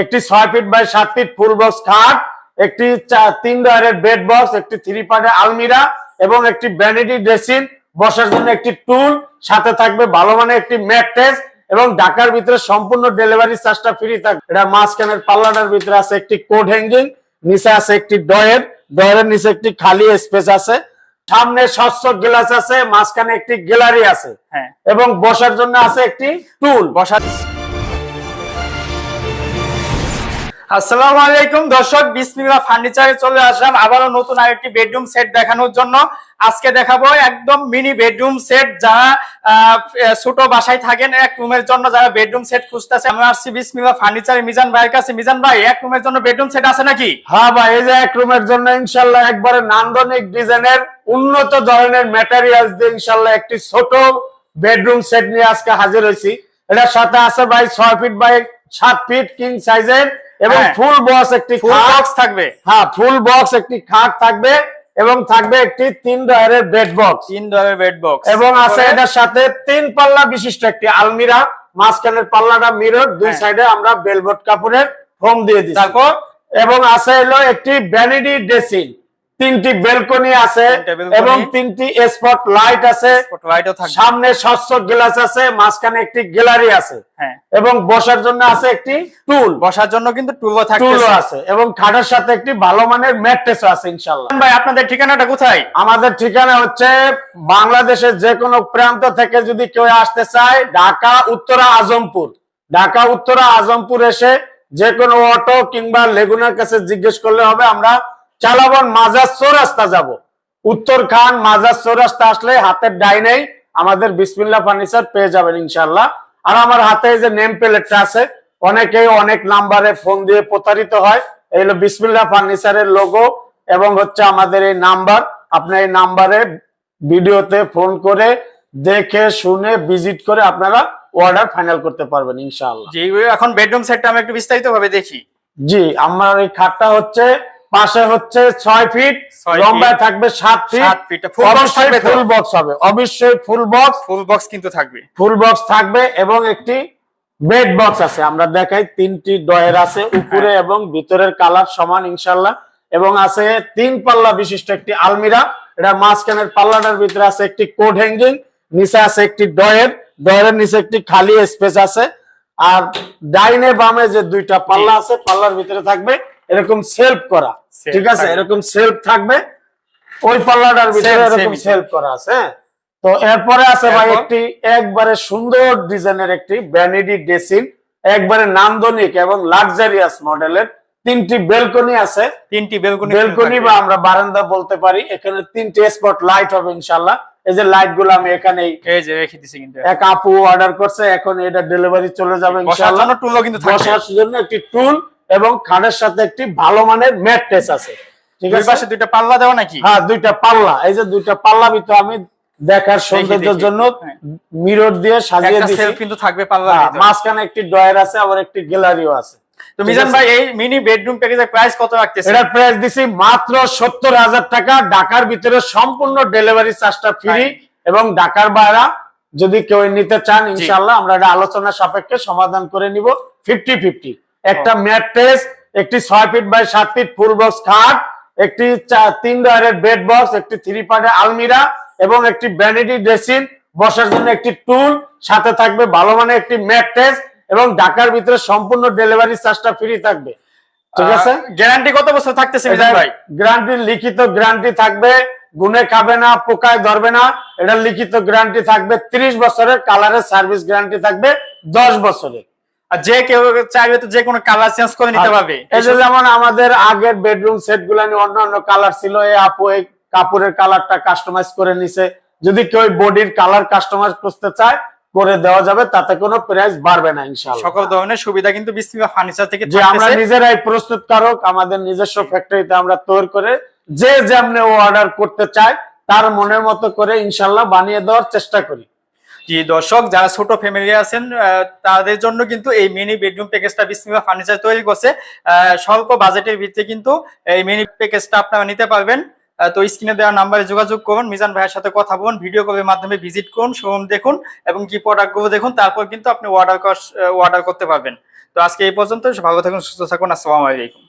একটি 6 feet by 7 feet full box খাট, একটি 3 ডয়ারের বেড বক্স, একটি 3 পার্টের আলমিরা এবং একটি ভ্যানিটি ড্রেসিং, বসার জন্য একটি টুল, সাথে থাকবে ভালো মানের একটি ম্যাট্রেস এবং ঢাকার ভিতরে সম্পূর্ণ ডেলিভারি চার্জটা ফ্রি থাকবে। এটা মাঝখানের পাল্লাটার ভিতরে আছে একটি কোড হ্যাঙ্গিং, নিচে আছে একটি ডয়ের নিচে একটি খালি স্পেস আছে, সামনে স্বচ্ছ গ্লাস আছে, মাঝখানে একটি গ্যালারি আছে এবং বসার জন্য আছে একটি টুল। আসসালামু আলাইকুম দর্শক, বিসমিল্লাহ ফার্নিচারে চলে আসলাম আবারও নতুন আরেকটি বেডরুম সেট দেখানোর জন্য। আজকে দেখাবো একদম মিনি বেডরুম সেট, যারা ছোট বাসায় থাকেন এক রুমের জন্য, যারা বেডরুম সেট খুঁজতেছে, আমরা আসছি বিসমিল্লাহ ফার্নিচারে মিজান ভাইয়ের কাছে। মিজান ভাই, এক রুমের জন্য বেডরুম সেট আছে নাকি? হ্যাঁ ভাই, এই যে এক রুমের জন্য ইনশাআল্লাহ একবারে নান্দনিক ডিজাইনের উন্নত ধরনের ম্যাটেরিয়ালস দিয়ে ইনশাআল্লাহ একটি ছোট বেডরুম সেট নিয়ে আজকে হাজির হয়েছি। এটার সাথে আছে ভাই 6 ফিট বাই 7 ফিট কিং সাইজের এবং ফুল বক্স একটি বক্স থাকবে। হ্যাঁ, ফুল বক্স একটি খাট থাকবে এবং থাকবে একটি 3 ডয়ারের বেড বক্স, এবং আছে এটার সাথে 3 পাল্লা বিশিষ্ট একটি আলমিরা, মাঝখানের পাল্লাটা মিরর, দুই সাইডে আমরা বেলভেট কাপড়ের ফোম দিয়ে দিয়েছি। তারপর এবং আছে হলো একটি ভ্যানিটি ড্রেসিং, 3টি বেলকনি আছে এবং 3টি স্পট লাইট আছে, সামনে স্বচ্ছ গ্লাস আছে, মাঝখানে একটি গ্যালারি আছে এবং বসার জন্য আছে একটি টুল, বসার জন্য কিন্তু টুলও আছে এবং খাটের সাথে একটি ভালো মানের ম্যাট্রেস আছে ইনশাআল্লাহ। ভাই, আপনাদের ঠিকানাটা কোথায়? আমাদের ঠিকানা হচ্ছে বাংলাদেশের যে কোনো প্রান্ত থেকে যদি কেউ আসতে চায়, ঢাকা উত্তরা আজমপুর এসে যে কোনো অটো কিংবা লেগুনার কাছে জিজ্ঞেস করলে হবে। আমরা চালাবন মাজার চৌরাস্তা যাব, উত্তর খান মাজার চৌরাস্তা আসলে হাতের ডাইনেই আমাদের বিসমিল্লাহ ফার্নিচার পেয়ে যাবেন ইনশাআল্লাহ। আর আমার হাতে যে নেম প্লেটটা আছে, অনেকেই অনেক নাম্বারে ফোন দিয়ে প্রতারিত হয়। এই হলো বিসমিল্লাহ ফার্নিচারের লোগো এবং হচ্ছে আমাদের এই নাম্বার। আপনি এই নাম্বারে ভিডিওতে ফোন করে দেখে শুনে ভিজিট করে আপনারা অর্ডার ফাইনাল করতে পারবেন ইনশাআল্লাহ। জি, এখন বেডরুম সেটটা আমি একটু বিস্তারিত ভাবে দেখি। জি, আমার এই খাটটা হচ্ছে পাশে হচ্ছে 6 ফিট, লম্বায় থাকবে 7 ফিট, ফুল বক্স হবে, অবশ্যই ফুল বক্স কিন্তু থাকবে, ফুল বক্স থাকবে এবং একটি বেড বক্স আছে। আমরা দেখাই 3টি ডয়ার আছে উপরে এবং ভিতরের কালার সমান ইনশাআল্লাহ, এবং আছে 3 পাল্লা বিশিষ্ট একটি আলমিরা। এটা মাঝখানের পাল্লাটার ভিতরে আছে একটি কোড হ্যাঙ্গিং, নিচে আছে একটি ডয়ের নিচে একটি খালি স্পেস আছে। আর ডাইনে বামে যে 2টা পাল্লা আছে, পাল্লার ভিতরে থাকবে এরকম সেলফ করা, ঠিক আছে, এরকম সেলফ থাকবে, ওই পাল্লাটার ভিতরে এরকম সেলফ করা আছে। তো এরপরে আছে ভাই একটি একবারে সুন্দর ডিজাইনের একটি ভ্যানিটি ড্রেসিং, একবারে নান্দনিক এবং লাক্সারিয়াস মডেলের। 3টি বেলকনি আছে, 3টি বেলকনি বা আমরা বারান্দা বলতে পারি। এখানে 3টি স্পট লাইট হবে ইনশাআল্লাহ। এই যে লাইট গুলো আমি এখানে রেখে দিছি, কিন্তু এক আপু অর্ডার করছে, এখন এটা ডেলিভারি চলে যাবে ইনশাআল্লাহ। বসার জন্য একটি টুল এবং খাটের সাথে একটি ভালো মানের ম্যাট্রেস আছে, ঠিক আছে। পাশে 2টা পাল্লা দেওয়া নাকি? হ্যাঁ, 2টা পাল্লা, এই যে 2টা পাল্লা ভিতরে আমি দেখার সৌন্দর্যের জন্য মিরর দিয়ে সাজিয়ে দিয়েছি, কিন্তু থাকবে পাল্লা ভিতরে। মাঝখানে একটি ডয়ার আছে, আবার একটি গ্যালারিও আছে। তো মিজান ভাই, এই মিনি বেডরুম প্যাকেজের প্রাইস কত রাখতেছেন? এটার প্রাইস দিছি মাত্র 70,000 টাকা। ঢাকার ভিতরে সম্পূর্ণ ডেলিভারি চার্জটা ফ্রি এবং ঢাকার বাইরে যদি কেউ নিতে চান ইনশাআল্লাহ আমরা এটা আলোচনা সাপেক্ষে সমাধান করে নিব 50-50। একটা ম্যাট্রেস, একটি 6 feet by 7 feet full box খাট, একটি 3 ডয়ারের বেড বক্স, একটি 3 পার্টের আলমিরা এবং একটি ভ্যানিটি ড্রেসিং, বসার জন্য একটি টুল, সাথে থাকবে ভালো মানের একটি ম্যাট্রেস এবং ঢাকার ভিতরে সম্পূর্ণ ডেলিভারি চার্জটা ফ্রি থাকবে, ঠিক আছে। গ্যারান্টি কত বছর থাকতেছে মিজান ভাই? গ্যারান্টি, লিখিত গ্যারান্টি থাকবে, গুনে খাবে না, পোকায় ধরবে না। এটা লিখিত গ্যারান্টি থাকবে 30 বছরের, কালারের সার্ভিস গ্যারান্টি থাকবে 10 বছরের। আর যে কেউ চাইবে তো যে কোনো কালার চেঞ্জ করে নিতে পারবে। এই যে যেমন আমাদের আগের বেডরুম সেট গুলো অন্য কালার ছিল, এই আপু এই কাপড়ের কালারটা কাস্টমাইজ করে নিছে। যদি কেউ বডির কালার কাস্টমাইজ করতে চায় করে দেওয়া যাবে, তাতে কোনো প্রাইস বাড়বে না ইনশাআল্লাহ। সকল ধরনের সুবিধা কিন্তু বিসমিল্লাহ ফার্নিচার থেকে যে আমরা নিজেরাই প্রস্তুতকারক, আমাদের নিজস্ব ফ্যাক্টরিতে আমরা তৈরি করে যে যেমনে অর্ডার করতে চায় তার মনের মতো করে ইনশাআল্লাহ বানিয়ে দেওয়ার চেষ্টা করি। জি দর্শক, যারা ছোট ফ্যামিলি আছেন তাদের জন্য কিন্তু এই মিনি বেডরুম প্যাকেজটা বিসমিল্লাহ ফার্নিচার তৈরি করছে। স্বল্প বাজেটের ভিত্তিতে কিন্তু এই মিনি প্যাকেজটা আপনারা নিতে পারবেন। তো স্ক্রিনে দেওয়া নাম্বারে যোগাযোগ করুন, মিজান ভাইয়ের সাথে কথা বলুন, ভিডিও কলের মাধ্যমে ভিজিট করুন, শোরুম দেখুন এবং কি প্রোডাক্টগুলো দেখুন, তারপর কিন্তু আপনি অর্ডার করতে পারবেন। তো আজকে এই পর্যন্ত, ভালো থাকুন, সুস্থ থাকুন, আসসালামু আলাইকুম।